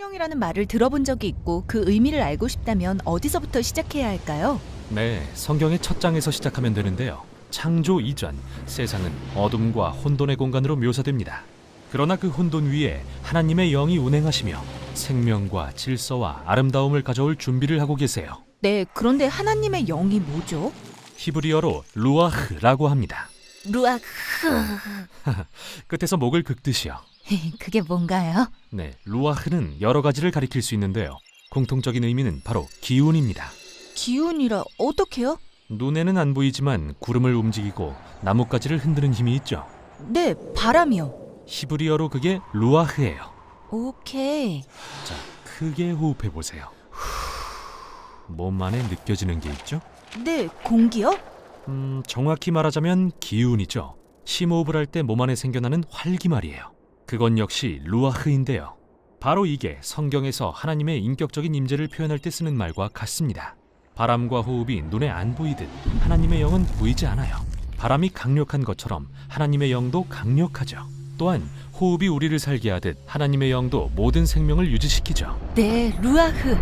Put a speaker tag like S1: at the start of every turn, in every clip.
S1: 성령이라는 말을 들어본 적이 있고 그 의미를 알고 싶다면 어디서부터 시작해야 할까요?
S2: 네, 성경의 첫 장에서 시작하면 되는데요. 창조 이전, 세상은 어둠과 혼돈의 공간으로 묘사됩니다. 그러나 그 혼돈 위에 하나님의 영이 운행하시며 생명과 질서와 아름다움을 가져올 준비를 하고 계세요.
S1: 네, 그런데 하나님의 영이 뭐죠?
S2: 히브리어로 루아흐라고 합니다.
S1: 루아흐.
S2: 끝에서 목을 긁듯이요.
S1: 그게 뭔가요?
S2: 네, 루아흐는 여러 가지를 가리킬 수 있는데요. 공통적인 의미는 바로 기운입니다.
S1: 기운이라 어떻게요?
S2: 눈에는 안 보이지만 구름을 움직이고 나뭇가지를 흔드는 힘이 있죠.
S1: 네, 바람이요.
S2: 히브리어로 그게 루아흐예요.
S1: 오케이.
S2: 자, 크게 호흡해 보세요. 몸 안에 느껴지는 게 있죠?
S1: 네, 공기요?
S2: 정확히 말하자면 기운이죠. 심호흡을 할 때 몸 안에 생겨나는 활기 말이에요. 그건 역시 루아흐인데요. 바로 이게 성경에서 하나님의 인격적인 임재를 표현할 때 쓰는 말과 같습니다. 바람과 호흡이 눈에 안 보이듯 하나님의 영은 보이지 않아요. 바람이 강력한 것처럼 하나님의 영도 강력하죠. 또한 호흡이 우리를 살게 하듯 하나님의 영도 모든 생명을 유지시키죠.
S1: 네, 루아흐.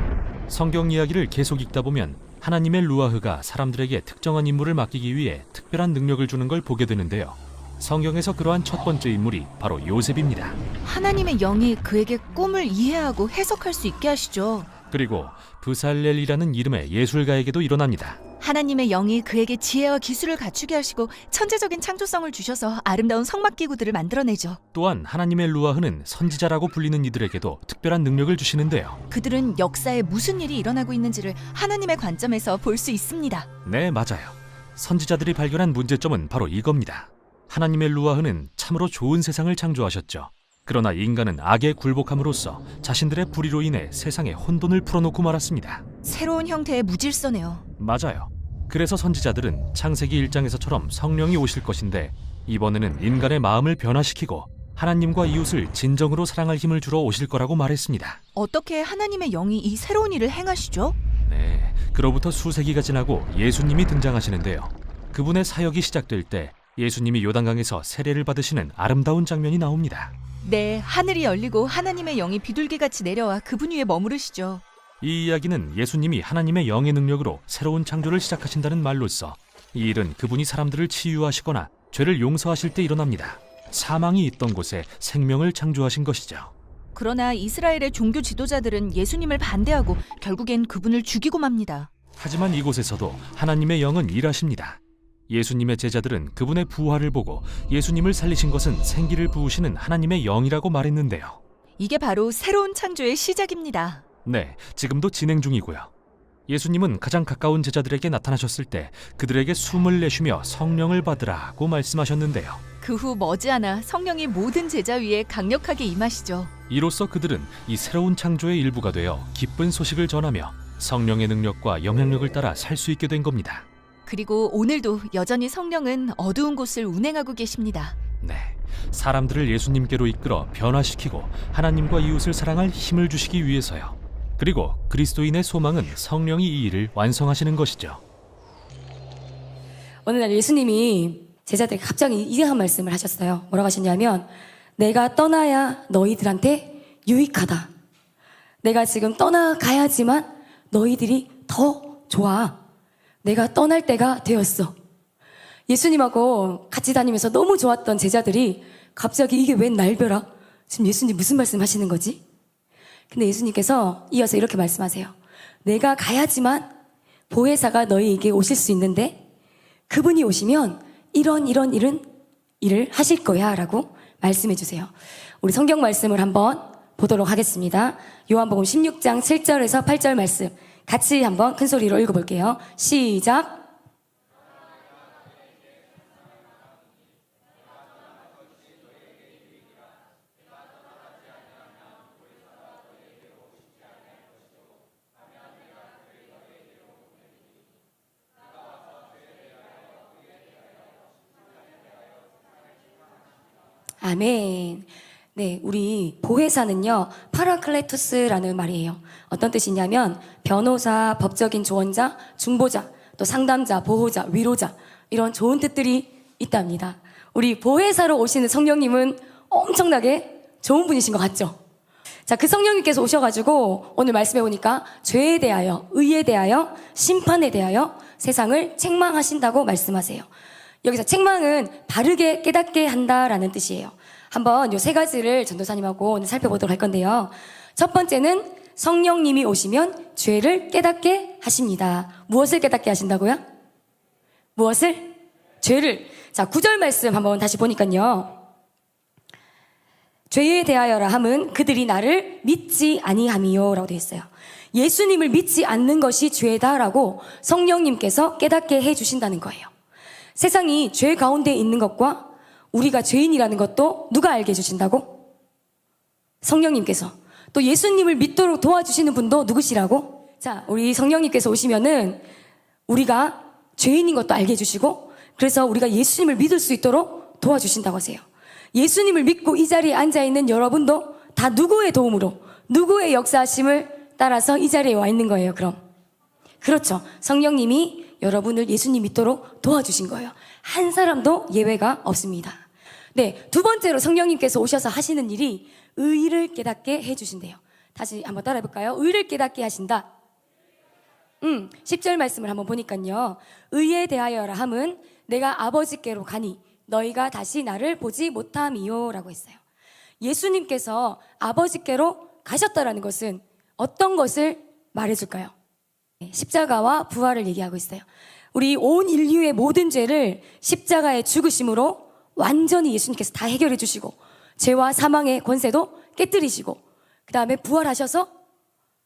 S2: 성경 이야기를 계속 읽다 보면 하나님의 루아흐가 사람들에게 특정한 임무를 맡기기 위해 특별한 능력을 주는 걸 보게 되는데요. 성경에서 그러한 첫 번째 인물이 바로 요셉입니다.
S1: 하나님의 영이 그에게 꿈을 이해하고 해석할 수 있게 하시죠.
S2: 그리고 브살렐이라는 이름의 예술가에게도 일어납니다.
S1: 하나님의 영이 그에게 지혜와 기술을 갖추게 하시고 천재적인 창조성을 주셔서 아름다운 성막기구들을 만들어내죠.
S2: 또한 하나님의 루아흐는 선지자라고 불리는 이들에게도 특별한 능력을 주시는데요.
S1: 그들은 역사에 무슨 일이 일어나고 있는지를 하나님의 관점에서 볼 수 있습니다.
S2: 네, 맞아요. 선지자들이 발견한 문제점은 바로 이겁니다. 하나님의 루아흐는 참으로 좋은 세상을 창조하셨죠. 그러나 인간은 악에 굴복함으로써 자신들의 불의로 인해 세상에 혼돈을 풀어놓고 말았습니다.
S1: 새로운 형태의 무질서네요.
S2: 맞아요. 그래서 선지자들은 창세기 1장에서처럼 성령이 오실 것인데 이번에는 인간의 마음을 변화시키고 하나님과 이웃을 진정으로 사랑할 힘을 주러 오실 거라고 말했습니다.
S1: 어떻게 하나님의 영이 이 새로운 일을 행하시죠?
S2: 네, 그로부터 수세기가 지나고 예수님이 등장하시는데요. 그분의 사역이 시작될 때 예수님이 요단강에서 세례를 받으시는 아름다운 장면이 나옵니다.
S1: 네, 하늘이 열리고 하나님의 영이 비둘기같이 내려와 그분 위에 머무르시죠.
S2: 이 이야기는 예수님이 하나님의 영의 능력으로 새로운 창조를 시작하신다는 말로써 이 일은 그분이 사람들을 치유하시거나 죄를 용서하실 때 일어납니다. 사망이 있던 곳에 생명을 창조하신 것이죠.
S1: 그러나 이스라엘의 종교 지도자들은 예수님을 반대하고 결국엔 그분을 죽이고 맙니다.
S2: 하지만 이곳에서도 하나님의 영은 일하십니다. 예수님의 제자들은 그분의 부활을 보고 예수님을 살리신 것은 생기를 부으시는 하나님의 영이라고 말했는데요.
S1: 이게 바로 새로운 창조의 시작입니다.
S2: 네, 지금도 진행 중이고요. 예수님은 가장 가까운 제자들에게 나타나셨을 때 그들에게 숨을 내쉬며 성령을 받으라고 말씀하셨는데요.
S1: 그 후 머지않아 성령이 모든 제자 위에 강력하게 임하시죠.
S2: 이로써 그들은 이 새로운 창조의 일부가 되어 기쁜 소식을 전하며 성령의 능력과 영향력을 따라 살 수 있게 된 겁니다.
S1: 그리고 오늘도 여전히 성령은 어두운 곳을 운행하고 계십니다.
S2: 네, 사람들을 예수님께로 이끌어 변화시키고 하나님과 이웃을 사랑할 힘을 주시기 위해서요. 그리고 그리스도인의 소망은 성령이 이 일을 완성하시는 것이죠.
S3: 어느 날 예수님이 제자들에게 갑자기 이상한 말씀을 하셨어요. 뭐라고 하셨냐면 내가 떠나야 너희들한테 유익하다. 내가 지금 떠나가야지만 너희들이 더 좋아. 내가 떠날 때가 되었어. 예수님하고 같이 다니면서 너무 좋았던 제자들이 갑자기 이게 웬 날벼락? 지금 예수님 무슨 말씀 하시는 거지? 근데 예수님께서 이어서 이렇게 말씀하세요. 내가 가야지만 보혜사가 너희에게 오실 수 있는데 그분이 오시면 이런 일을 하실 거야 라고 말씀해 주세요. 우리 성경 말씀을 한번 보도록 하겠습니다. 요한복음 16장 7절에서 8절 말씀 같이 한번 큰 소리로 읽어볼게요. 시작. 아멘. 네, 우리 보혜사는요, 파라클레투스라는 말이에요. 어떤 뜻이냐면 변호사, 법적인 조언자, 중보자, 또 상담자, 보호자, 위로자 이런 좋은 뜻들이 있답니다. 우리 보혜사로 오시는 성령님은 엄청나게 좋은 분이신 것 같죠? 자, 그 성령님께서 오셔가지고 오늘 말씀해 보니까 죄에 대하여, 의에 대하여, 심판에 대하여 세상을 책망하신다고 말씀하세요. 여기서 책망은 바르게 깨닫게 한다라는 뜻이에요. 한번 요 세 가지를 전도사님하고 오늘 살펴보도록 할 건데요. 첫 번째는 성령님이 오시면 죄를 깨닫게 하십니다. 무엇을 깨닫게 하신다고요? 무엇을? 죄를. 자, 9절 말씀 한번 다시 보니까요. 죄에 대하여라 함은 그들이 나를 믿지 아니함이요 라고 되어 있어요. 예수님을 믿지 않는 것이 죄다라고 성령님께서 깨닫게 해주신다는 거예요. 세상이 죄 가운데 있는 것과 우리가 죄인이라는 것도 누가 알게 해주신다고? 성령님께서. 또 예수님을 믿도록 도와주시는 분도 누구시라고? 자, 우리 성령님께서 오시면은 우리가 죄인인 것도 알게 해주시고, 그래서 우리가 예수님을 믿을 수 있도록 도와주신다고 하세요. 예수님을 믿고 이 자리에 앉아있는 여러분도 다 누구의 도움으로, 누구의 역사하심을 따라서 이 자리에 와 있는 거예요, 그럼. 그렇죠. 성령님이 여러분을 예수님 믿도록 도와주신 거예요. 한 사람도 예외가 없습니다. 네, 두 번째로 성령님께서 오셔서 하시는 일이 의를 깨닫게 해주신대요. 다시 한번 따라해 볼까요? 의를 깨닫게 하신다. 10절 말씀을 한번 보니까요. 의에 대하여라 함은 내가 아버지께로 가니 너희가 다시 나를 보지 못함이요 라고 했어요. 예수님께서 아버지께로 가셨다라는 것은 어떤 것을 말해줄까요? 십자가와 부활을 얘기하고 있어요. 우리 온 인류의 모든 죄를 십자가의 죽으심으로 완전히 예수님께서 다 해결해 주시고 죄와 사망의 권세도 깨뜨리시고 그 다음에 부활하셔서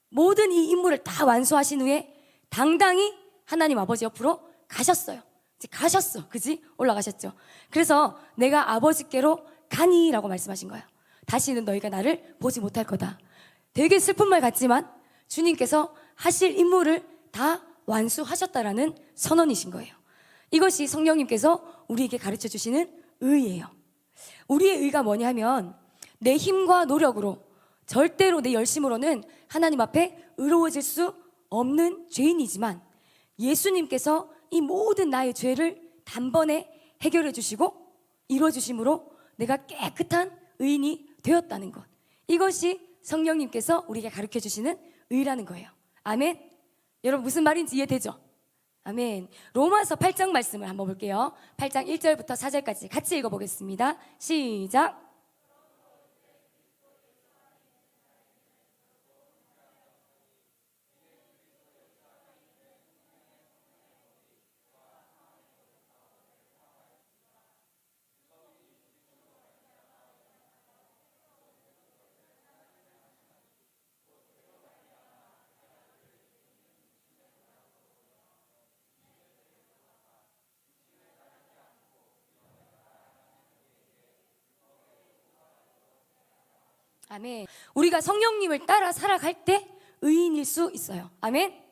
S3: 모든 이 임무를 다 완수하신 후에 당당히 하나님 아버지 옆으로 가셨어요. 이제 가셨어. 그지? 올라가셨죠. 그래서 내가 아버지께로 가니 라고 말씀하신 거예요. 다시는 너희가 나를 보지 못할 거다. 되게 슬픈 말 같지만 주님께서 하실 임무를 다 완수하셨다라는 선언이신 거예요. 이것이 성령님께서 우리에게 가르쳐 주시는 의예요. 우리의 의가 뭐냐 하면 내 힘과 노력으로 절대로 내 열심으로는 하나님 앞에 의로워질 수 없는 죄인이지만 예수님께서 이 모든 나의 죄를 단번에 해결해 주시고 이루어 주심으로 내가 깨끗한 의인이 되었다는 것. 이것이 성령님께서 우리에게 가르쳐 주시는 의라는 거예요. 아멘. 여러분 무슨 말인지 이해되죠? 아멘. 로마서 8장 말씀을 한번 볼게요. 8장 1절부터 4절까지 같이 읽어보겠습니다. 시작. 아멘. 우리가 성령님을 따라 살아갈 때 의인일 수 있어요. 아멘.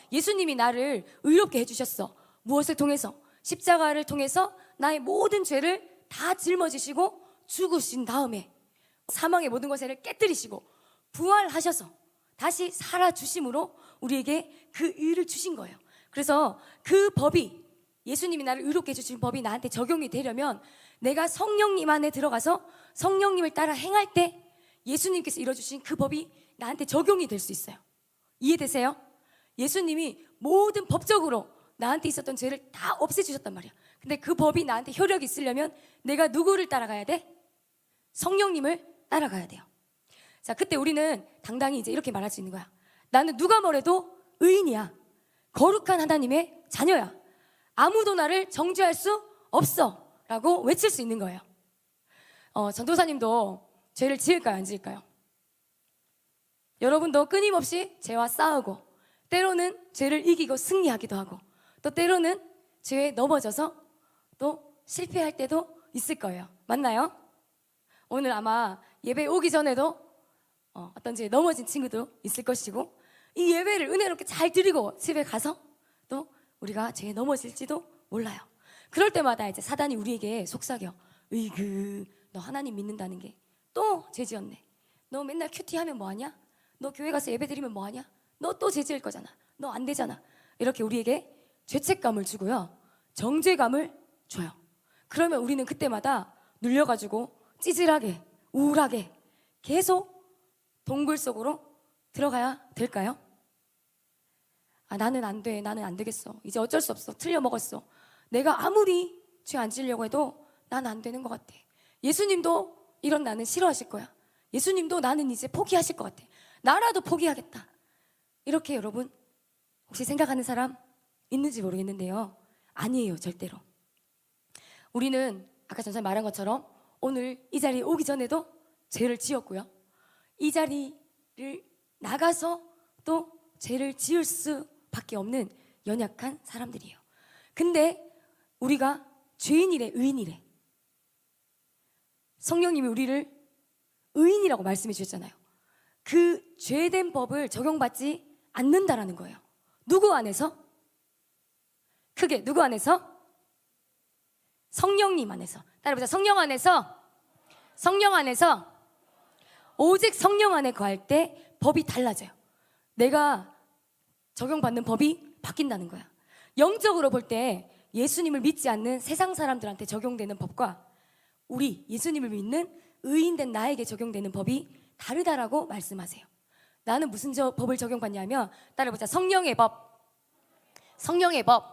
S3: 예수님이 나를 의롭게 해주셨어. 무엇을 통해서? 십자가를 통해서 나의 모든 죄를 다 짊어지시고 죽으신 다음에 사망의 모든 것을 깨뜨리시고 부활하셔서 다시 살아주심으로 우리에게 그 의를 주신 거예요. 그래서 그 법이, 예수님이 나를 의롭게 해주신 법이 나한테 적용이 되려면 내가 성령님 안에 들어가서 성령님을 따라 행할 때 예수님께서 이뤄주신 그 법이 나한테 적용이 될 수 있어요. 이해되세요? 예수님이 모든 법적으로 나한테 있었던 죄를 다 없애주셨단 말이야. 근데 그 법이 나한테 효력이 있으려면 내가 누구를 따라가야 돼? 성령님을 따라가야 돼요. 자, 그때 우리는 당당히 이제 이렇게 말할 수 있는 거야. 나는 누가 뭐래도 의인이야. 거룩한 하나님의 자녀야. 아무도 나를 정죄할 수 없어 라고 외칠 수 있는 거예요. 전도사님도 죄를 지을까요, 안 지을까요? 여러분도 끊임없이 죄와 싸우고 때로는 죄를 이기고 승리하기도 하고 또 때로는 죄에 넘어져서 또 실패할 때도 있을 거예요. 맞나요? 오늘 아마 예배 오기 전에도 어떤 죄에 넘어진 친구도 있을 것이고 이 예배를 은혜롭게 잘 드리고 집에 가서 또 우리가 죄에 넘어질지도 몰라요. 그럴 때마다 이제 사단이 우리에게 속삭여. 으이그, 너 하나님 믿는다는 게 또 죄 지었네. 너 맨날 큐티하면 뭐하냐? 너 교회 가서 예배 드리면 뭐하냐? 너 또 죄 지을 거잖아. 너 안 되잖아. 이렇게 우리에게 죄책감을 주고요. 정죄감을 줘요. 그러면 우리는 그때마다 눌려가지고 찌질하게 우울하게 계속 동굴 속으로 들어가야 될까요? 아, 나는 안 돼. 나는 안 되겠어. 이제 어쩔 수 없어. 틀려 먹었어. 내가 아무리 죄 안 지으려고 해도 난 안 되는 것 같아. 예수님도 이런 나는 싫어하실 거야. 예수님도 나는 이제 포기하실 것 같아. 나라도 포기하겠다. 이렇게 여러분 혹시 생각하는 사람 있는지 모르겠는데요. 아니에요, 절대로. 우리는 아까 전에 말한 것처럼 오늘 이 자리에 오기 전에도 죄를 지었고요. 이 자리를 나가서 또 죄를 지을 수밖에 없는 연약한 사람들이에요. 근데 우리가 죄인이래, 의인이래. 성령님이 우리를 의인이라고 말씀해 주셨잖아요. 그 죄된 법을 적용받지 않는다라는 거예요. 누구 안에서? 크게 누구 안에서? 성령님 안에서. 따라해보자. 성령 안에서. 성령 안에서. 오직 성령 안에 거할 때 법이 달라져요. 내가 적용받는 법이 바뀐다는 거야. 영적으로 볼 때 예수님을 믿지 않는 세상 사람들한테 적용되는 법과 우리 예수님을 믿는 의인된 나에게 적용되는 법이 다르다라고 말씀하세요. 나는 무슨 법을 적용받냐면 따라해보자. 성령의 법. 성령의 법.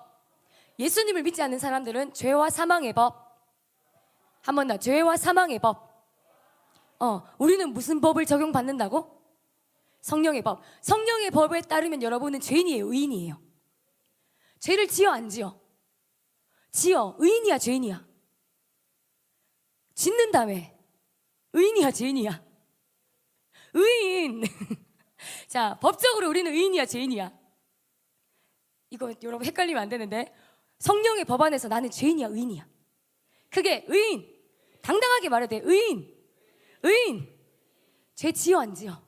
S3: 예수님을 믿지 않는 사람들은 죄와 사망의 법. 한 번 더. 죄와 사망의 법. 우리는 무슨 법을 적용받는다고? 성령의 법. 성령의 법에 따르면 여러분은 죄인이에요, 의인이에요? 죄를 지어, 안 지어? 지어. 의인이야, 죄인이야? 짓는다며. 의인이야, 죄인이야? 의인. 자, 법적으로 우리는 의인이야, 죄인이야? 이거 여러분 헷갈리면 안 되는데, 성령의 법 안에서 나는 죄인이야, 의인이야? 그게 의인. 당당하게 말해야 돼. 의인. 의인. 죄 지어, 안 지어?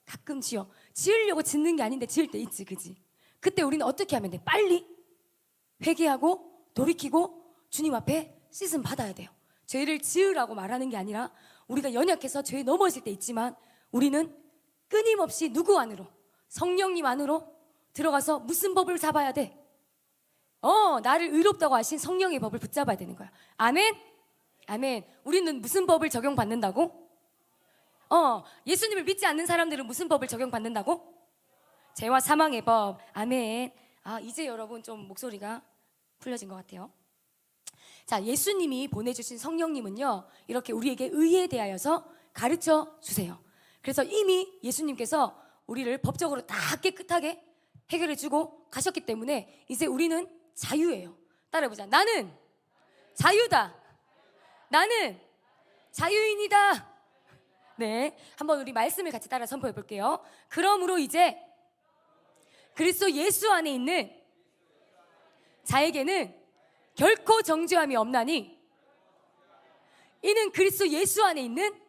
S3: 가끔 지어. 지으려고 짓는 게 아닌데 지을 때 있지, 그지? 그때 우리는 어떻게 하면 돼? 빨리 회개하고 돌이키고 주님 앞에 씻음 받아야 돼요. 죄를 지으라고 말하는 게 아니라 우리가 연약해서 죄에 넘어질 때 있지만 우리는 끊임없이 누구 안으로? 성령님 안으로 들어가서 무슨 법을 잡아야 돼? 나를 의롭다고 하신 성령의 법을 붙잡아야 되는 거야. 아멘? 아멘. 우리는 무슨 법을 적용받는다고? 예수님을 믿지 않는 사람들은 무슨 법을 적용받는다고? 죄와 사망의 법. 아멘. 이제 여러분 좀 목소리가 풀려진 것 같아요. 자, 예수님이 보내주신 성령님은요, 이렇게 우리에게 의에 대하여서 가르쳐 주세요. 그래서 이미 예수님께서 우리를 법적으로 다 깨끗하게 해결해 주고 가셨기 때문에 이제 우리는 자유예요. 따라해보자. 나는 자유다. 나는 자유인이다. 네, 한번 우리 말씀을 같이 따라 선포해 볼게요. 그러므로 이제 그리스도 예수 안에 있는 자에게는 결코 정죄함이 없나니 이는 그리스도 예수 안에 있는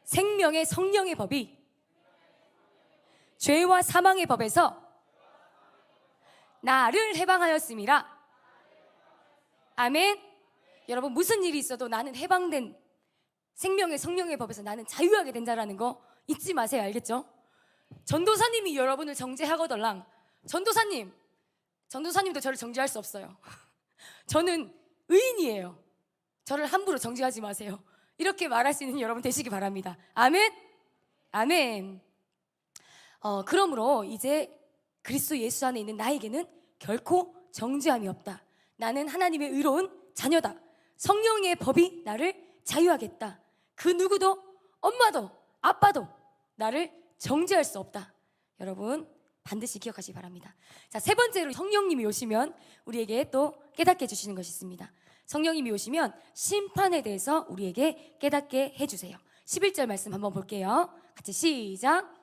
S3: 생명의 성령의 법이 죄와 사망의 법에서 나를 해방하였음이라. 아멘. 여러분 무슨 일이 있어도 나는 해방된 생명의 성령의 법에서 나는 자유하게 된 자라는 거 잊지 마세요. 알겠죠? 전도사님이 여러분을 정죄하거들랑 전도사님도 저를 정죄할 수 없어요. 저는 의인이에요. 저를 함부로 정죄하지 마세요. 이렇게 말할 수 있는 여러분 되시기 바랍니다. 아멘. 아멘. 그러므로 이제 그리스도 예수 안에 있는 나에게는 결코 정죄함이 없다. 나는 하나님의 의로운 자녀다. 성령의 법이 나를 자유하겠다. 그 누구도 엄마도 아빠도 나를 정죄할 수 없다. 여러분 반드시 기억하시기 바랍니다. 자, 세 번째로 성령님이 오시면 우리에게 또 깨닫게 해주시는 것이 있습니다. 성령님이 오시면 심판에 대해서 우리에게 깨닫게 해주세요. 11절 말씀 한번 볼게요. 같이 시작.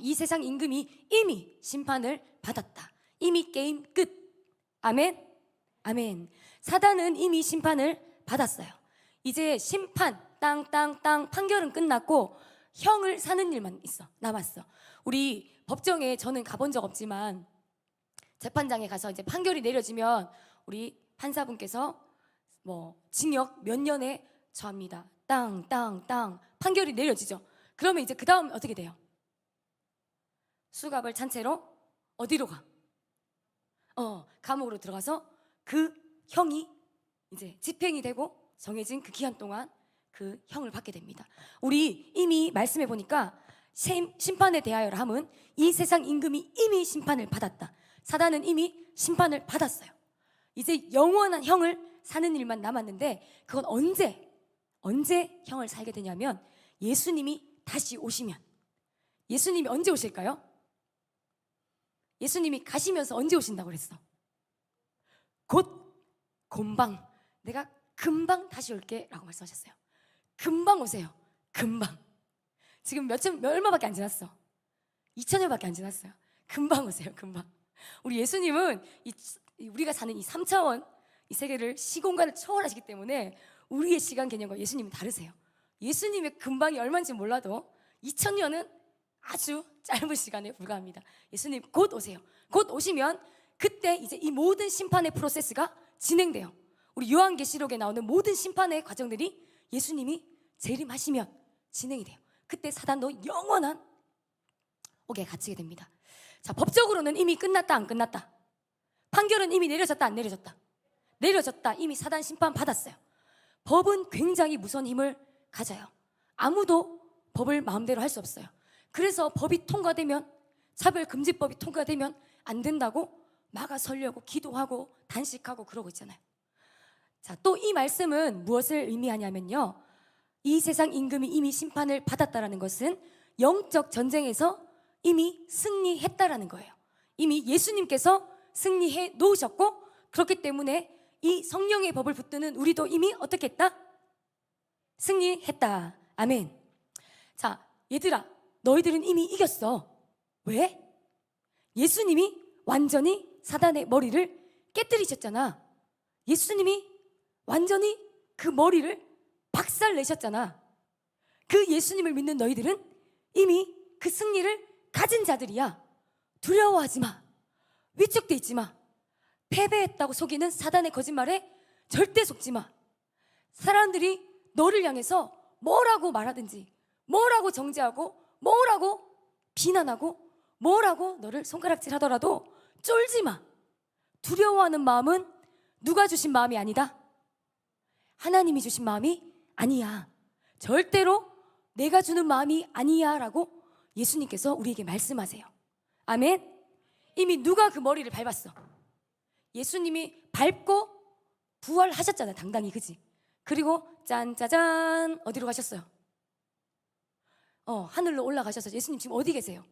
S3: 이 세상 임금이 이미 심판을 받았다. 이미 게임 끝. 아멘. 아멘. 사단은 이미 심판을 받았어요. 이제 심판 땅땅땅 판결은 끝났고 형을 사는 일만 남았어. 우리 법정에 저는 가본 적 없지만 재판장에 가서 이제 판결이 내려지면 우리 판사분께서 징역 몇 년에 처합니다. 땅땅땅 판결이 내려지죠. 그러면 이제 그 다음 어떻게 돼요? 수갑을 찬 채로 어디로 가? 감옥으로 들어가서 그 형이 이제 집행이 되고 정해진 그 기한 동안 그 형을 받게 됩니다. 우리 이미 말씀해 보니까 심판에 대하여라 함은 이 세상 임금이 이미 심판을 받았다. 사단은 이미 심판을 받았어요. 이제 영원한 형을 사는 일만 남았는데 그건 언제 형을 살게 되냐면 예수님이 다시 오시면. 예수님이 언제 오실까요? 예수님이 가시면서 언제 오신다고 그랬어? 곧 곰방, 내가 금방 다시 올게 라고 말씀하셨어요. 금방 오세요. 금방. 지금 얼마밖에 안 지났어? 2000년밖에 안 지났어요. 금방 오세요. 금방. 우리 예수님은 우리가 사는 이 3차원 이 세계를 시공간을 초월하시기 때문에 우리의 시간 개념과 예수님은 다르세요. 예수님의 금방이 얼마인지 몰라도 2000년은 아주 짧은 시간에 불과합니다. 예수님 곧 오세요. 곧 오시면 그때 이제 이 모든 심판의 프로세스가 진행돼요. 우리 요한계시록에 나오는 모든 심판의 과정들이 예수님이 재림하시면 진행이 돼요. 그때 사단도 영원한 옥에 갇히게 됩니다. 자, 법적으로는 이미 끝났다 안 끝났다? 판결은 이미 내려졌다 안 내려졌다? 내려졌다. 이미 사단 심판 받았어요. 법은 굉장히 무서운 힘을 가져요. 아무도 법을 마음대로 할 수 없어요. 그래서 법이 통과되면, 차별금지법이 통과되면 안 된다고 막아서려고 기도하고 단식하고 그러고 있잖아요. 자, 또 이 말씀은 무엇을 의미하냐면요, 이 세상 임금이 이미 심판을 받았다라는 것은 영적 전쟁에서 이미 승리했다라는 거예요. 이미 예수님께서 승리해 놓으셨고, 그렇기 때문에 이 성령의 법을 붙드는 우리도 이미 어떻게 했다? 승리했다. 아멘. 자, 얘들아, 너희들은 이미 이겼어. 왜? 예수님이 완전히 사단의 머리를 깨뜨리셨잖아. 예수님이 완전히 그 머리를 박살내셨잖아. 그 예수님을 믿는 너희들은 이미 그 승리를 가진 자들이야. 두려워하지 마. 위축돼 있지 마. 패배했다고 속이는 사단의 거짓말에 절대 속지 마. 사람들이 너를 향해서 뭐라고 말하든지, 뭐라고 정죄하고, 뭐라고 비난하고, 뭐라고 너를 손가락질 하더라도 쫄지 마. 두려워하는 마음은 누가 주신 마음이 아니다. 하나님이 주신 마음이 아니야. 절대로 내가 주는 마음이 아니야 라고 예수님께서 우리에게 말씀하세요. 아멘. 이미 누가 그 머리를 밟았어? 예수님이 밟고 부활하셨잖아요. 당당히. 그지? 그리고 짠짜잔 어디로 가셨어요? 하늘로 올라가셔서 예수님 지금 어디 계세요?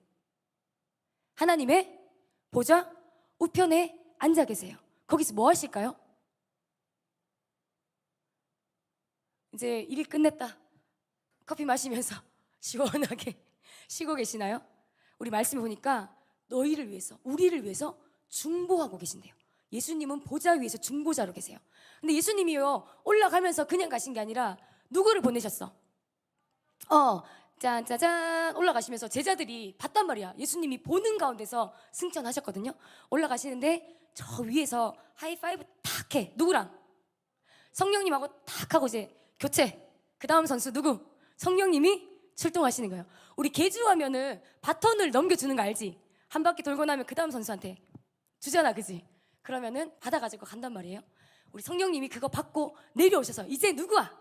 S3: 하나님의 보좌 우편에 앉아 계세요. 거기서 뭐 하실까요? 이제 일이 끝냈다. 커피 마시면서 시원하게 쉬고 계시나요? 우리 말씀을 보니까 너희를 위해서, 우리를 위해서 중보하고 계신대요. 예수님은 보좌 위에서 중보자로 계세요. 근데 예수님이요, 올라가면서 그냥 가신 게 아니라 누구를 보내셨어? 짠짜잔 올라가시면서 제자들이 봤단 말이야. 예수님이 보는 가운데서 승천하셨거든요. 올라가시는데 저 위에서 하이파이브 탁 해. 누구랑? 성령님하고 탁 하고 이제 교체. 그 다음 선수 누구? 성령님이 출동하시는 거예요. 우리 개주하면은 바톤을 넘겨주는 거 알지? 한 바퀴 돌고 나면 그 다음 선수한테 주잖아. 그지? 그러면은 받아가지고 간단 말이에요. 우리 성령님이 그거 받고 내려오셔서 이제 누구야?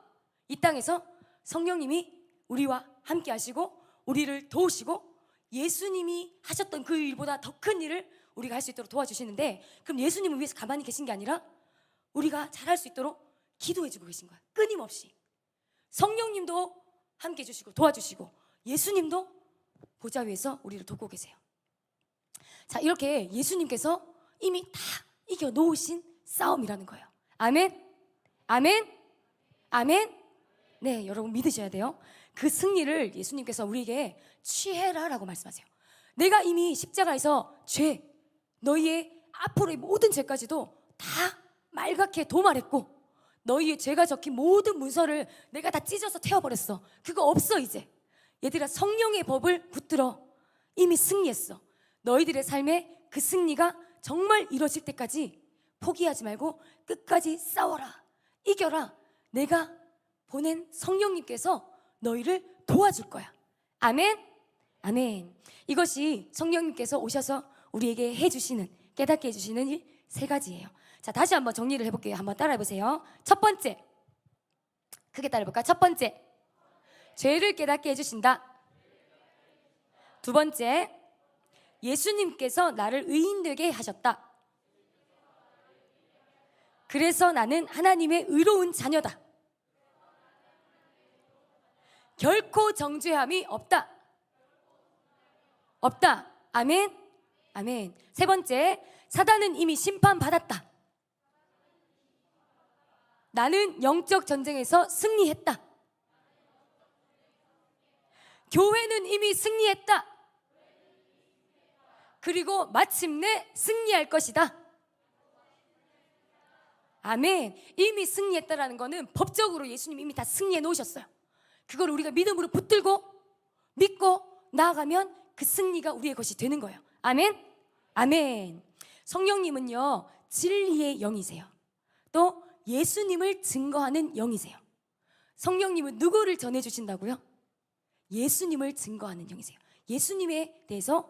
S3: 이 땅에서 성령님이 우리와 함께 하시고 우리를 도우시고 예수님이 하셨던 그 일보다 더 큰 일을 우리가 할 수 있도록 도와주시는데, 그럼 예수님을 위해서 가만히 계신 게 아니라 우리가 잘할 수 있도록 기도해주고 계신 거야. 끊임없이. 성령님도 함께 해주시고 도와주시고 예수님도 보좌 위에서 우리를 돕고 계세요. 자, 이렇게 예수님께서 이미 다 이겨놓으신 싸움이라는 거예요. 아멘? 아멘? 아멘? 네, 여러분 믿으셔야 돼요. 그 승리를 예수님께서 우리에게 취해라 라고 말씀하세요. 내가 이미 십자가에서 죄, 너희의 앞으로의 모든 죄까지도 다 말갛게 도말했고, 너희의 죄가 적힌 모든 문서를 내가 다 찢어서 태워버렸어. 그거 없어 이제. 얘들아, 성령의 법을 붙들어. 이미 승리했어. 너희들의 삶에 그 승리가 정말 이루어질 때까지 포기하지 말고 끝까지 싸워라. 이겨라. 내가 보낸 성령님께서 너희를 도와줄 거야. 아멘? 아멘. 이것이 성령님께서 오셔서 우리에게 해주시는, 깨닫게 해주시는 일 세 가지예요. 자, 다시 한번 정리를 해볼게요. 한번 따라해보세요. 첫 번째, 크게 따라해볼까? 첫 번째, 죄를 깨닫게 해주신다. 두 번째, 예수님께서 나를 의인 되게 하셨다. 그래서 나는 하나님의 의로운 자녀다. 결코 정죄함이 없다. 없다. 아멘. 아멘. 세 번째, 사단은 이미 심판받았다. 나는 영적 전쟁에서 승리했다. 교회는 이미 승리했다. 그리고 마침내 승리할 것이다. 아멘. 이미 승리했다라는 거는 법적으로 예수님 이미 다 승리해 놓으셨어요. 그걸 우리가 믿음으로 붙들고 믿고 나아가면 그 승리가 우리의 것이 되는 거예요. 아멘. 아멘. 성령님은요, 진리의 영이세요. 또 예수님을 증거하는 영이세요. 성령님은 누구를 전해주신다고요? 예수님을 증거하는 영이세요. 예수님에 대해서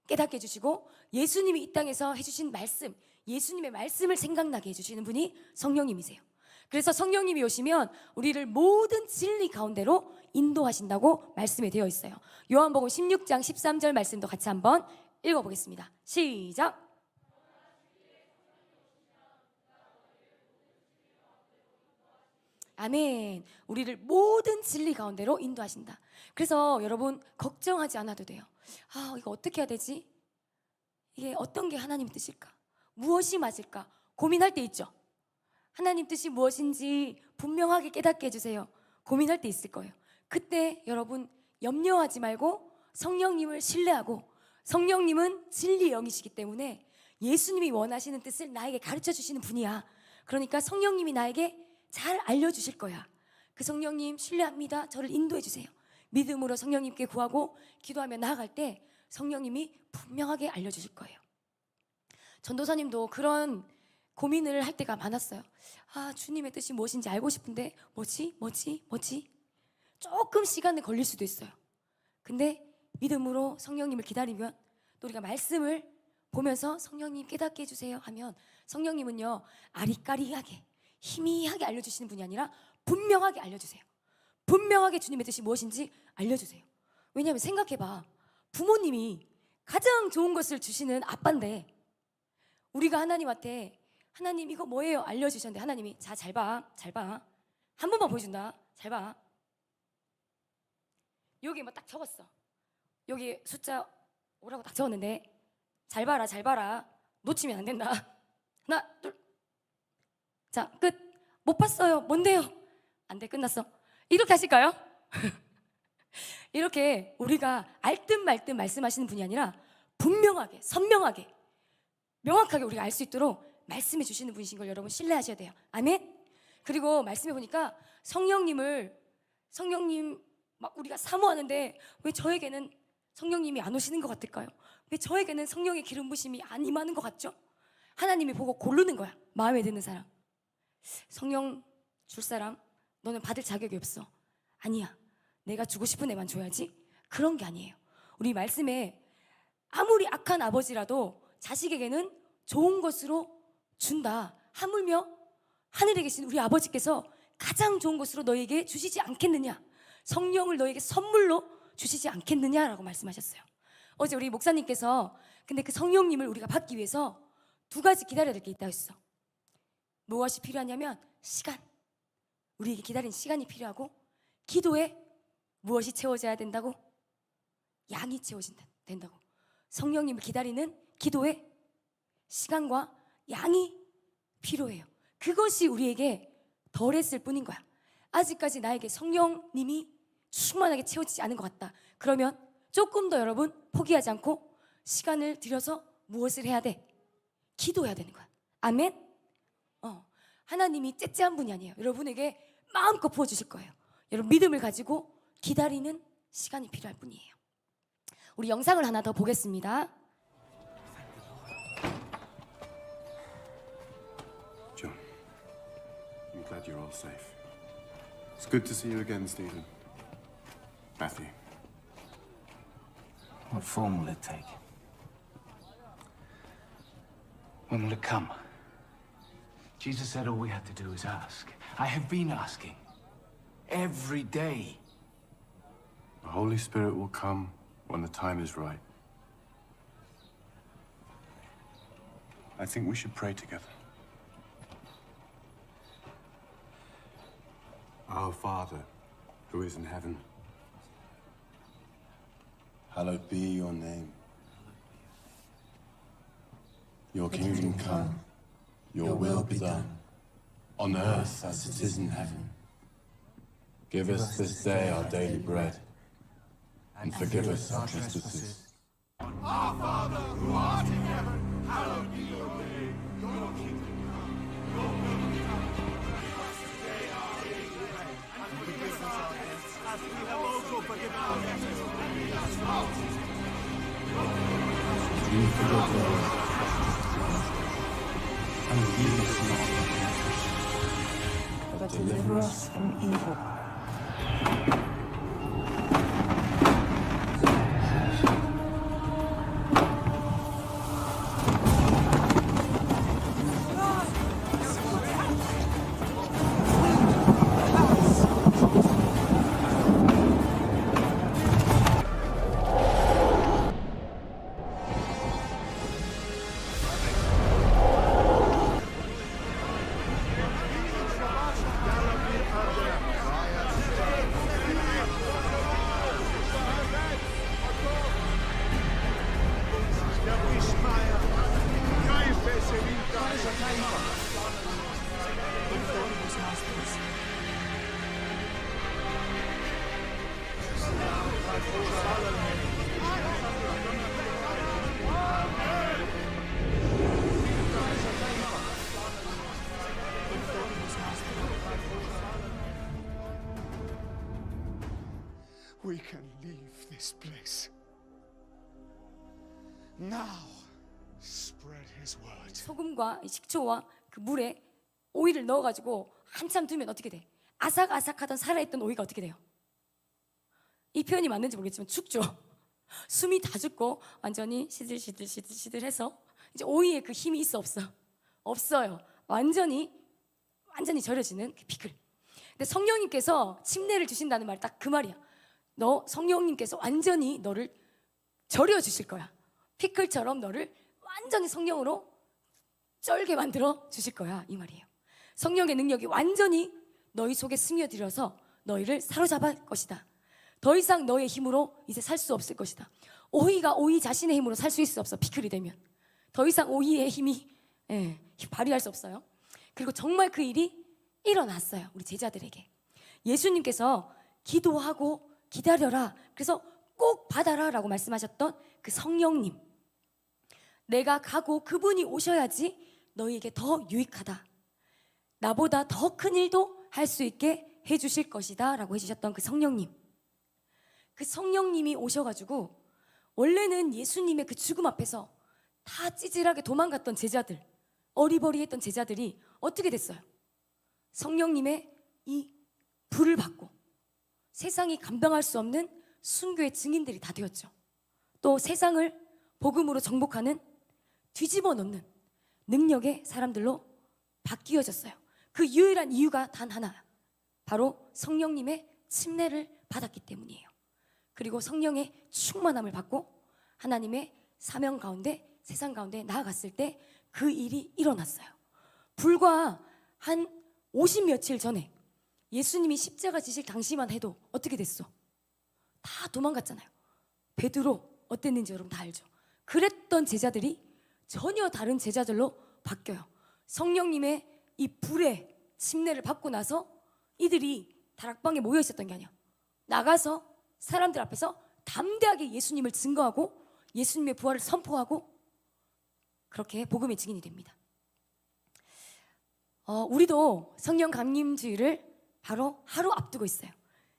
S3: 깨닫게 해주시고 예수님이 이 땅에서 해주신 말씀, 예수님의 말씀을 생각나게 해주시는 분이 성령님이세요. 그래서 성령님이 오시면 우리를 모든 진리 가운데로 인도하신다고 말씀에 되어 있어요. 요한복음 16장 13절 말씀도 같이 한번 읽어보겠습니다. 시작. 아멘. 우리를 모든 진리 가운데로 인도하신다. 그래서 여러분 걱정하지 않아도 돼요. 아, 이거 어떻게 해야 되지? 이게 어떤 게 하나님 뜻일까? 무엇이 맞을까? 고민할 때 있죠. 하나님 뜻이 무엇인지 분명하게 깨닫게 해주세요. 고민할 때 있을 거예요. 그때 여러분 염려하지 말고 성령님을 신뢰하고, 성령님은 진리의 영이시기 때문에 예수님이 원하시는 뜻을 나에게 가르쳐 주시는 분이야. 그러니까 성령님이 나에게 잘 알려주실 거야. 그 성령님 신뢰합니다. 저를 인도해 주세요. 믿음으로 성령님께 구하고 기도하며 나아갈 때 성령님이 분명하게 알려주실 거예요. 전도사님도 그런 고민을 할 때가 많았어요. 아, 주님의 뜻이 무엇인지 알고 싶은데 뭐지? 조금 시간이 걸릴 수도 있어요. 근데 믿음으로 성령님을 기다리면 또 우리가 말씀을 보면서 성령님 깨닫게 해주세요 하면 성령님은요, 아리까리하게 희미하게 알려주시는 분이 아니라 분명하게 알려주세요. 분명하게 주님의 뜻이 무엇인지 알려주세요. 왜냐하면 생각해봐. 부모님이 가장 좋은 것을 주시는 아빠인데 우리가 하나님한테 하나님 이거 뭐예요? 알려주셨는데 하나님이 자, 잘 봐. 한 번만 보여준다. 잘 봐. 여기 뭐 딱 적었어. 여기 숫자 5라고 딱 적었는데 잘 봐라. 놓치면 안 된다. 하나, 둘. 자, 끝. 못 봤어요. 뭔데요? 안 돼, 끝났어. 이렇게 하실까요? 이렇게 우리가 알듯 말듯 말씀하시는 분이 아니라 분명하게, 선명하게, 명확하게 우리가 알 수 있도록 말씀해 주시는 분이신 걸 여러분 신뢰하셔야 돼요. 아멘? 그리고 말씀해 보니까 성령님 막 우리가 사모하는데 왜 저에게는 성령님이 안 오시는 것 같을까요? 왜 저에게는 성령의 기름 부심이 안 임하는 것 같죠? 하나님이 보고 고르는 거야. 마음에 드는 사람. 성령 줄 사람, 너는 받을 자격이 없어. 아니야. 내가 주고 싶은 애만 줘야지. 그런 게 아니에요. 우리 말씀에 아무리 악한 아버지라도 자식에게는 좋은 것으로 준다. 하물며 하늘에 계신 우리 아버지께서 가장 좋은 것으로 너에게 주시지 않겠느냐. 성령을 너에게 선물로 주시지 않겠느냐라고 말씀하셨어요. 어제 우리 목사님께서 근데 그 성령님을 우리가 받기 위해서 두 가지 기다려야 될 게 있다고 했어. 무엇이 필요하냐면 시간. 우리에게 기다리는 시간이 필요하고 기도에 무엇이 채워져야 된다고? 양이 된다고. 성령님을 기다리는 기도에 시간과 양이 필요해요. 그것이 우리에게 덜했을 뿐인 거야. 아직까지 나에게 성령님이 충만하게 채워지지 않은 것 같다. 그러면 조금 더 여러분 포기하지 않고 시간을 들여서 무엇을 해야 돼? 기도해야 되는 거야. 아멘? 하나님이 째째한 분이 아니에요. 여러분에게 마음껏 부어주실 거예요. 여러분 믿음을 가지고 기다리는 시간이 필요할 뿐이에요. 우리 영상을 하나 더 보겠습니다.
S4: John, I'm glad you're all safe. It's good to see you again, Stephen. Matthew.
S5: What form will it take? When will it come? Jesus said all we had to do is ask. I have been asking. Every day.
S4: The Holy Spirit will come when the time is right. I think we should pray together. Our Father, who is in heaven, hallowed be your name. Your kingdom come, your will be done, on earth as it is in heaven. Give us this day our daily bread, and forgive us our trespasses.
S6: but deliver us from evil.
S7: We can leave this place. Now, spread his word.
S3: 소금과 이 식초와 그 물에 오이를 넣어가지고 한참 두면 어떻게 돼? 아삭아삭하던 살아있던 오이가 어떻게 돼요? 이 표현이 맞는지 모르겠지만 죽죠. 숨이 다 죽고 완전히 시들시들해서 이제 오이에 그 힘이 있어 없어? 없어요. 완전히 절여지는 그 피클. 근데 성령님께서 침례를 주신다는 말 딱 그 말이야. 너 성령님께서 완전히 너를 절여 주실 거야. 피클처럼 너를 완전히 성령으로 쩔게 만들어 주실 거야, 이 말이에요. 성령의 능력이 완전히 너희 속에 스며들어서 너희를 사로잡을 것이다. 더 이상 너의 힘으로 이제 살 수 없을 것이다. 오이가 오이 자신의 힘으로 살 수 있을 수 없어. 피클이 되면 더 이상 오이의 힘이 발휘할 수 없어요. 그리고 정말 그 일이 일어났어요. 우리 제자들에게 예수님께서 기도하고 기다려라, 그래서 꼭 받아라 라고 말씀하셨던 그 성령님, 내가 가고 그분이 오셔야지 너희에게 더 유익하다, 나보다 더 큰 일도 할 수 있게 해주실 것이다 라고 해주셨던 그 성령님, 그 성령님이 오셔가지고 원래는 예수님의 그 죽음 앞에서 다 찌질하게 도망갔던 제자들, 어리버리했던 제자들이 어떻게 됐어요? 성령님의 이 불을 받고 세상이 감당할 수 없는 순교의 증인들이 다 되었죠. 또 세상을 복음으로 정복하는, 뒤집어 놓는 능력의 사람들로 바뀌어졌어요. 그 유일한 이유가 단 하나, 바로 성령님의 침례를 받았기 때문이에요. 그리고 성령의 충만함을 받고 하나님의 사명 가운데, 세상 가운데 나아갔을 때 그 일이 일어났어요. 불과 한 50 며칠 전에 예수님이 십자가 지실 당시만 해도 어떻게 됐어? 다 도망갔잖아요. 베드로 어땠는지 여러분 다 알죠? 그랬던 제자들이 전혀 다른 제자들로 바뀌어요. 성령님의 이 불의 침례를 받고 나서 이들이 다락방에 모여 있었던 게 아니야. 나가서 사람들 앞에서 담대하게 예수님을 증거하고 예수님의 부활을 선포하고 그렇게 복음의 증인이 됩니다. 우리도 성령 강림 주일을 바로 하루 앞두고 있어요.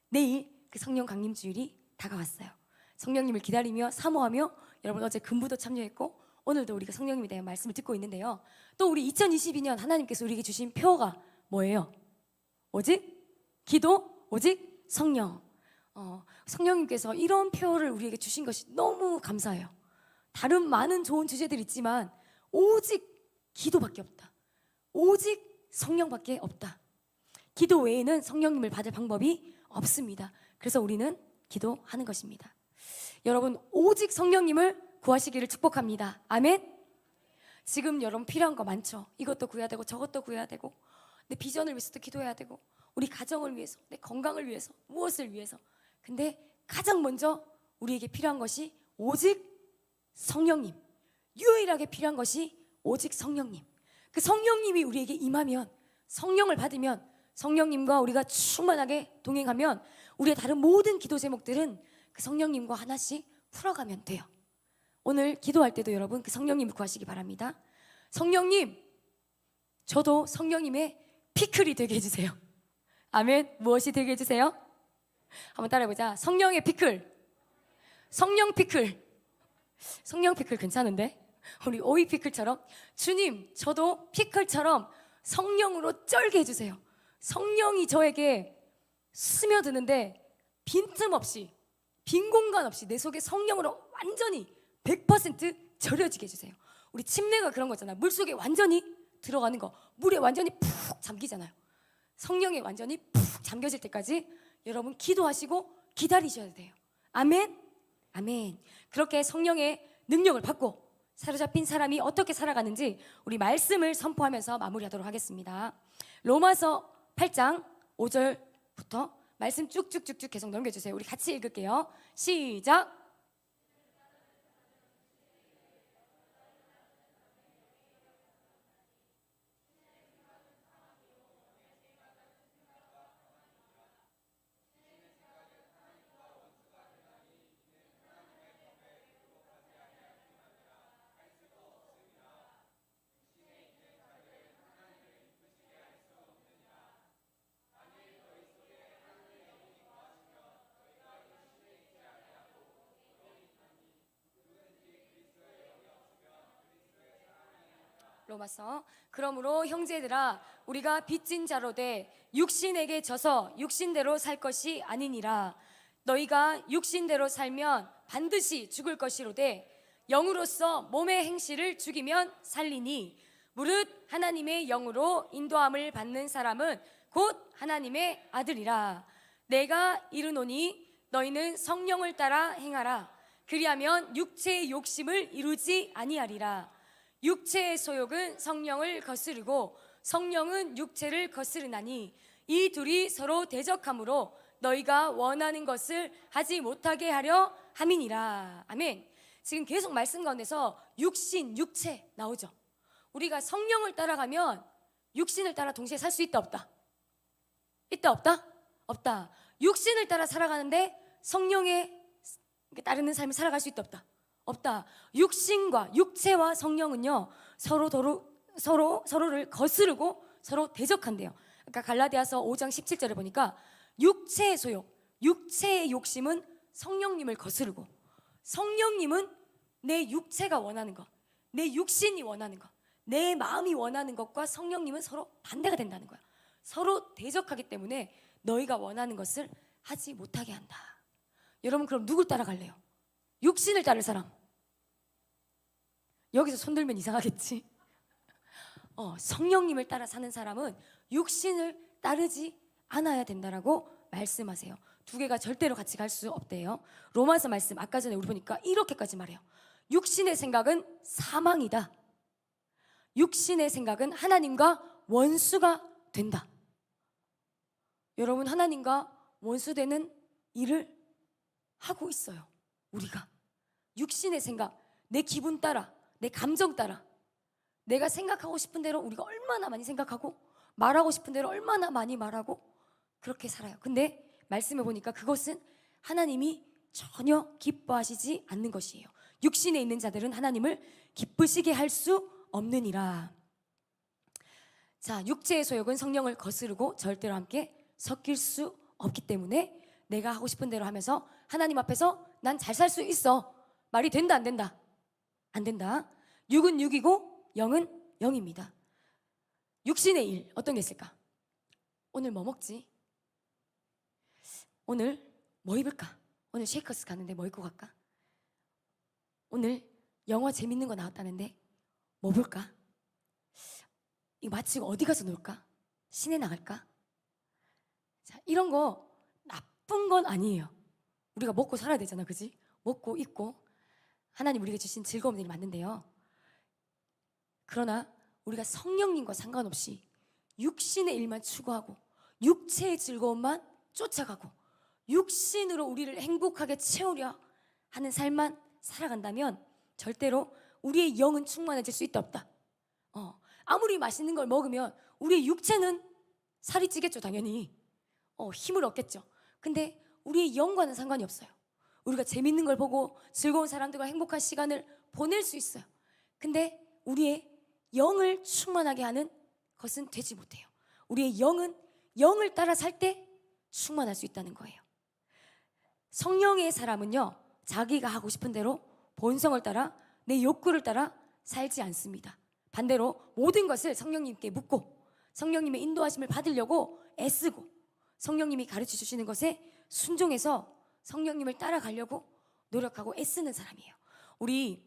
S3: 내일 그 성령 강림 주일이 다가왔어요. 성령님을 기다리며 사모하며 여러분 어제 금부도 참여했고 오늘도 우리가 성령님에 대한 말씀을 듣고 있는데요. 또 우리 2022년 하나님께서 우리에게 주신 표어가 뭐예요? 오직 기도, 오직 성령. 성령님께서 이런 표어를 우리에게 주신 것이 너무 감사해요. 다른 많은 좋은 주제들이 있지만 오직 기도밖에 없다. 오직 성령밖에 없다. 기도 외에는 성령님을 받을 방법이 없습니다. 그래서 우리는 기도하는 것입니다. 여러분, 오직 성령님을 구하시기를 축복합니다. 아멘. 지금 여러분 필요한 거 많죠. 이것도 구해야 되고 저것도 구해야 되고, 내 비전을 위해서도 기도해야 되고, 우리 가정을 위해서, 내 건강을 위해서, 무엇을 위해서. 근데 가장 먼저 우리에게 필요한 것이 오직 성령님. 유일하게 필요한 것이 오직 성령님. 그 성령님이 우리에게 임하면, 성령을 받으면, 성령님과 우리가 충만하게 동행하면 우리의 다른 모든 기도 제목들은 그 성령님과 하나씩 풀어가면 돼요. 오늘 기도할 때도 여러분 그 성령님을 구하시기 바랍니다. 성령님, 저도 성령님의 피클이 되게 해주세요. 아멘. 무엇이 되게 해주세요? 한번 따라해보자. 성령의 피클. 성령 피클. 성령 피클 괜찮은데? 우리 오이 피클처럼, 주님, 저도 피클처럼 성령으로 쩔게 해주세요. 성령이 저에게 스며드는데 빈틈없이, 빈 공간 없이 내 속에 성령으로 완전히 100% 절여지게 해주세요. 우리 침례가 그런 거잖아. 물속에 완전히 들어가는 거, 물에 완전히 푹 잠기잖아요. 성령에 완전히 푹 잠겨질 때까지 여러분 기도하시고 기다리셔야 돼요. 아멘? 아멘. 그렇게 성령의 능력을 받고 사로잡힌 사람이 어떻게 살아가는지 우리 말씀을 선포하면서 마무리하도록 하겠습니다. 로마서 8장 5절부터 말씀 쭉쭉쭉쭉 계속 넘겨주세요. 우리 같이 읽을게요. 시작. 로마서. 그러므로 형제들아, 우리가 빚진 자로 돼 육신에게 져서 육신대로 살 것이 아니니라. 너희가 육신대로 살면 반드시 죽을 것이로되 영으로서 몸의 행실을 죽이면 살리니, 무릇 하나님의 영으로 인도함을 받는 사람은 곧 하나님의 아들이라. 내가 이르노니 너희는 성령을 따라 행하라. 그리하면 육체의 욕심을 이루지 아니하리라. 육체의 소욕은 성령을 거스르고 성령은 육체를 거스르나니 이 둘이 서로 대적하므로 너희가 원하는 것을 하지 못하게 하려 함이니라. 아멘. 지금 계속 말씀 가운데서 육신, 육체 나오죠. 우리가 성령을 따라가면 육신을 따라 동시에 살 수 있다 없다? 있다 없다? 없다. 육신을 따라 살아가는데 성령에 따르는 삶을 살아갈 수 있다 없다? 없다. 육신과 육체와 성령은요 서로를 거스르고 서로 대적한대요. 그러니까 갈라디아서 5장 17절에 보니까 육체의 소욕, 육체의 욕심은 성령님을 거스르고, 성령님은 내 육체가 원하는 것, 내 육신이 원하는 것, 내 마음이 원하는 것과 성령님은 서로 반대가 된다는 거야. 서로 대적하기 때문에 너희가 원하는 것을 하지 못하게 한다. 여러분, 그럼 누굴 따라갈래요? 육신을 따를 사람. 여기서 손들면 이상하겠지? 성령님을 따라 사는 사람은 육신을 따르지 않아야 된다라고 말씀하세요. 두 개가 절대로 같이 갈 수 없대요. 로마서 말씀 아까 전에 우리 보니까 이렇게까지 말해요. 육신의 생각은 사망이다. 육신의 생각은 하나님과 원수가 된다. 여러분, 하나님과 원수되는 일을 하고 있어요. 우리가 육신의 생각, 내 기분 따라, 내 감정 따라, 내가 생각하고 싶은 대로 우리가 얼마나 많이 생각하고 말하고 싶은 대로 얼마나 많이 말하고 그렇게 살아요. 근데 말씀해 보니까 그것은 하나님이 전혀 기뻐하시지 않는 것이에요. 육신에 있는 자들은 하나님을 기쁘시게 할 수 없느니라. 자, 육체의 소욕은 성령을 거스르고 절대로 함께 섞일 수 없기 때문에 내가 하고 싶은 대로 하면서 하나님 앞에서 난 잘 살 수 있어. 말이 된다 안 된다? 안 된다. 육은 육이고 영은 영입니다. 육신의 일 어떤 게 있을까? 오늘 뭐 먹지? 오늘 뭐 입을까? 오늘 쉐이커스 가는데 뭐 입고 갈까? 오늘 영화 재밌는 거 나왔다는데 뭐 볼까? 이거 마치고 어디 가서 놀까? 시내 나갈까? 자, 이런 거 나쁜 건 아니에요. 우리가 먹고 살아야 되잖아, 그지? 먹고 입고 하나님 우리에게 주신 즐거움들이 많은데요. 그러나 우리가 성령님과 상관없이 육신의 일만 추구하고 육체의 즐거움만 쫓아가고 육신으로 우리를 행복하게 채우려 하는 삶만 살아간다면 절대로 우리의 영은 충만해질 수 있다 없다. 아무리 맛있는 걸 먹으면 우리의 육체는 살이 찌겠죠, 당연히. 힘을 얻겠죠. 근데 우리의 영과는 상관이 없어요. 우리가 재밌는 걸 보고 즐거운 사람들과 행복한 시간을 보낼 수 있어요. 근데 우리의 영을 충만하게 하는 것은 되지 못해요. 우리의 영은 영을 따라 살 때 충만할 수 있다는 거예요. 성령의 사람은요, 자기가 하고 싶은 대로 본성을 따라 내 욕구를 따라 살지 않습니다. 반대로 모든 것을 성령님께 묻고 성령님의 인도하심을 받으려고 애쓰고 성령님이 가르쳐 주시는 것에 순종해서 성령님을 따라가려고 노력하고 애쓰는 사람이에요. 우리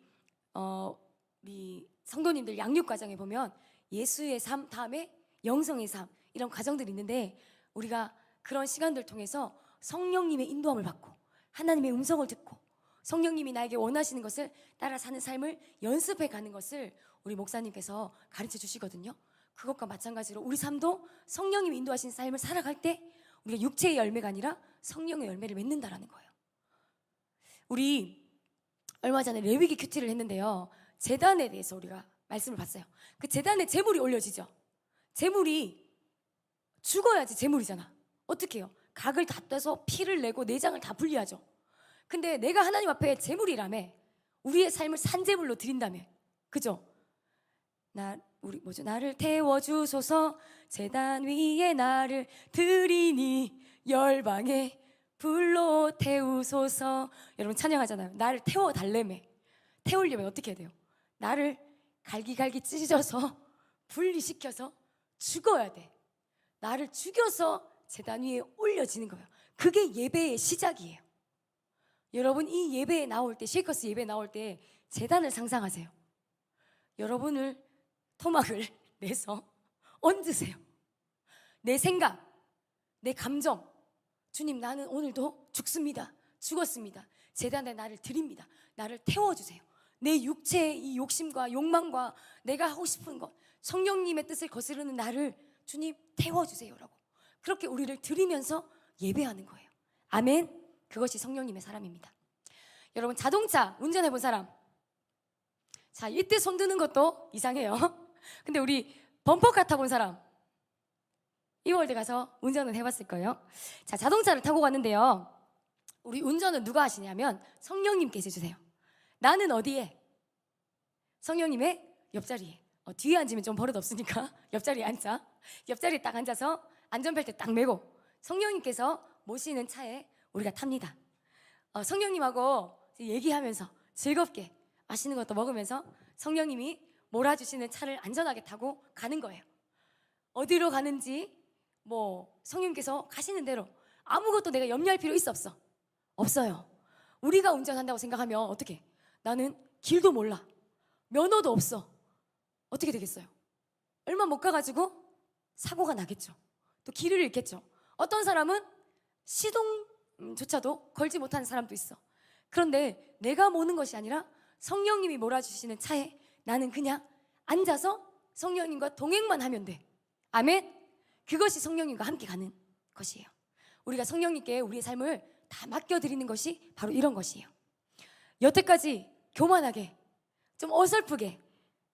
S3: 성도님들 양육 과정에 보면 예수의 삶 다음에 영성의 삶 이런 과정들이 있는데 우리가 그런 시간들 통해서 성령님의 인도함을 받고 하나님의 음성을 듣고 성령님이 나에게 원하시는 것을 따라 사는 삶을 연습해 가는 것을 우리 목사님께서 가르쳐 주시거든요. 그것과 마찬가지로 우리 삶도 성령님이 인도하신 삶을 살아갈 때 우리가 육체의 열매가 아니라 성령의 열매를 맺는다라는 거예요. 우리 얼마 전에 레위기 큐티를 했는데요. 제단에 대해서 우리가 말씀을 봤어요. 그 제단에 제물이 올려지죠. 제물이 죽어야지 제물이잖아. 어떻게 해요? 각을 다 떼서 피를 내고 내장을 다 분리하죠. 근데 내가 하나님 앞에 제물이라며 우리의 삶을 산제물로 드린다며 그죠? 나를 태워주소서 제단 위에 나를 드리니 열방에 불로 태우소서. 여러분 찬양하잖아요. 나를 태워달래며. 태우려면 어떻게 해야 돼요? 나를 갈기갈기 찢어서 분리시켜서 죽어야 돼. 나를 죽여서 제단 위에 올려지는 거예요. 그게 예배의 시작이에요. 여러분 이 예배에 나올 때 쉐이커스 예배에 나올 때 제단을 상상하세요. 여러분을 토막을 내서 얹으세요. 내 생각, 내 감정 주님 나는 오늘도 죽습니다. 죽었습니다. 제단에 나를 드립니다. 나를 태워주세요. 내 육체의 이 욕심과 욕망과 내가 하고 싶은 것 성령님의 뜻을 거스르는 나를 주님 태워주세요라고 그렇게 우리를 드리면서 예배하는 거예요. 아멘. 그것이 성령님의 사람입니다. 여러분 자동차 운전해 본 사람 자 이때 손 드는 것도 이상해요. 근데 우리 범퍼카 타본 사람 이월드 가서 운전을 해봤을 거예요. 자 자동차를 타고 갔는데요. 우리 운전은 누가 하시냐면 성령님께서 해주세요. 나는 어디에? 성령님의 옆자리에. 뒤에 앉으면 좀 버릇 없으니까 옆자리에 앉자. 옆자리에 딱 앉아서 안전벨트 딱 매고 성령님께서 모시는 차에 우리가 탑니다. 성령님하고 얘기하면서 즐겁게 맛있는 것도 먹으면서 성령님이 몰아주시는 차를 안전하게 타고 가는 거예요. 어디로 가는지 성령님께서 가시는 대로 아무것도 내가 염려할 필요 있어 없어? 없어요. 우리가 운전한다고 생각하면 어떻게? 나는 길도 몰라. 면허도 없어. 어떻게 되겠어요? 얼마 못 가가지고 사고가 나겠죠. 또 길을 잃겠죠. 어떤 사람은 시동조차도 걸지 못하는 사람도 있어. 그런데 내가 모는 것이 아니라 성령님이 몰아주시는 차에 나는 그냥 앉아서 성령님과 동행만 하면 돼. 아멘? 그것이 성령님과 함께 가는 것이에요. 우리가 성령님께 우리의 삶을 다 맡겨드리는 것이 바로 이런 것이에요. 여태까지 교만하게 좀 어설프게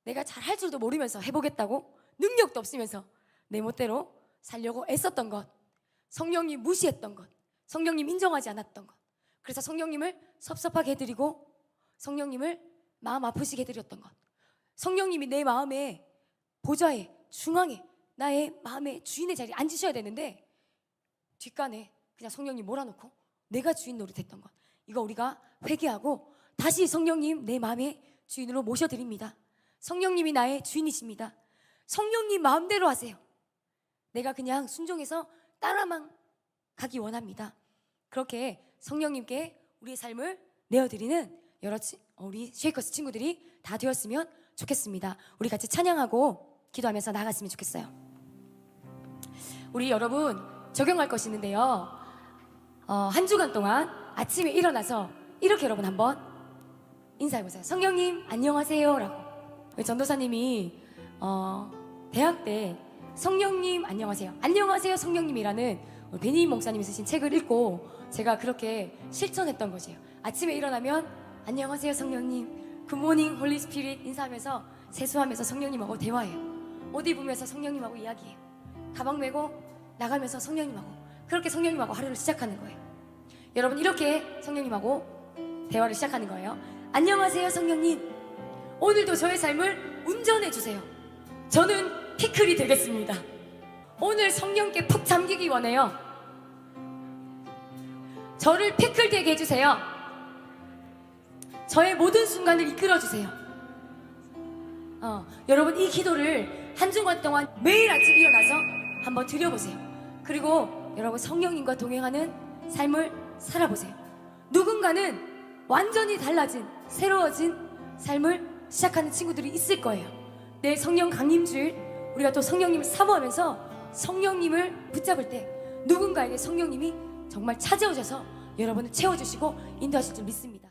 S3: 내가 잘할 줄도 모르면서 해보겠다고 능력도 없으면서 내 멋대로 살려고 애썼던 것, 성령님 무시했던 것, 성령님 인정하지 않았던 것, 그래서 성령님을 섭섭하게 해드리고 성령님을 마음 아프시게 해드렸던 것, 성령님이 내 마음의 보좌에 중앙에 나의 마음의 주인의 자리에 앉으셔야 되는데 뒷간에 그냥 성령님 몰아놓고 내가 주인 노릇했던 것, 이거 우리가 회개하고 다시 성령님 내 마음의 주인으로 모셔드립니다. 성령님이 나의 주인이십니다. 성령님 마음대로 하세요. 내가 그냥 순종해서 따라만 가기 원합니다. 그렇게 성령님께 우리의 삶을 내어드리는 우리 쉐이커스 친구들이 다 되었으면 좋겠습니다. 우리 같이 찬양하고 기도하면서 나갔으면 좋겠어요. 우리 여러분 적용할 것이 있는데요. 한 주간 동안 아침에 일어나서 이렇게 여러분 한번 인사해보세요. 성령님 안녕하세요 라고. 우리 전도사님이 대학 때 성령님 안녕하세요, 안녕하세요 성령님이라는 우리 베니 목사님이 쓰신 책을 읽고 제가 그렇게 실천했던 것이에요. 아침에 일어나면 안녕하세요 성령님, 굿모닝 홀리 스피릿 인사하면서 세수하면서 성령님하고 대화해요. 옷 입으면서 성령님하고 이야기해요. 가방 메고 나가면서 성령님하고, 그렇게 성령님하고 하루를 시작하는 거예요. 여러분 이렇게 성령님하고 대화를 시작하는 거예요. 안녕하세요 성령님, 오늘도 저의 삶을 운전해 주세요. 저는 피클이 되겠습니다. 오늘 성령께 푹 잠기기 원해요. 저를 피클 되게 해주세요. 저의 모든 순간을 이끌어 주세요. 여러분 이 기도를 한 주간 동안 매일 아침 일어나서 한번 드려보세요. 그리고 여러분 성령님과 동행하는 삶을 살아보세요. 누군가는 완전히 달라진 새로워진 삶을 시작하는 친구들이 있을 거예요. 내일 성령 강림주일 우리가 또 성령님을 사모하면서 성령님을 붙잡을 때 누군가에게 성령님이 정말 찾아오셔서 여러분을 채워주시고 인도하실 줄 믿습니다.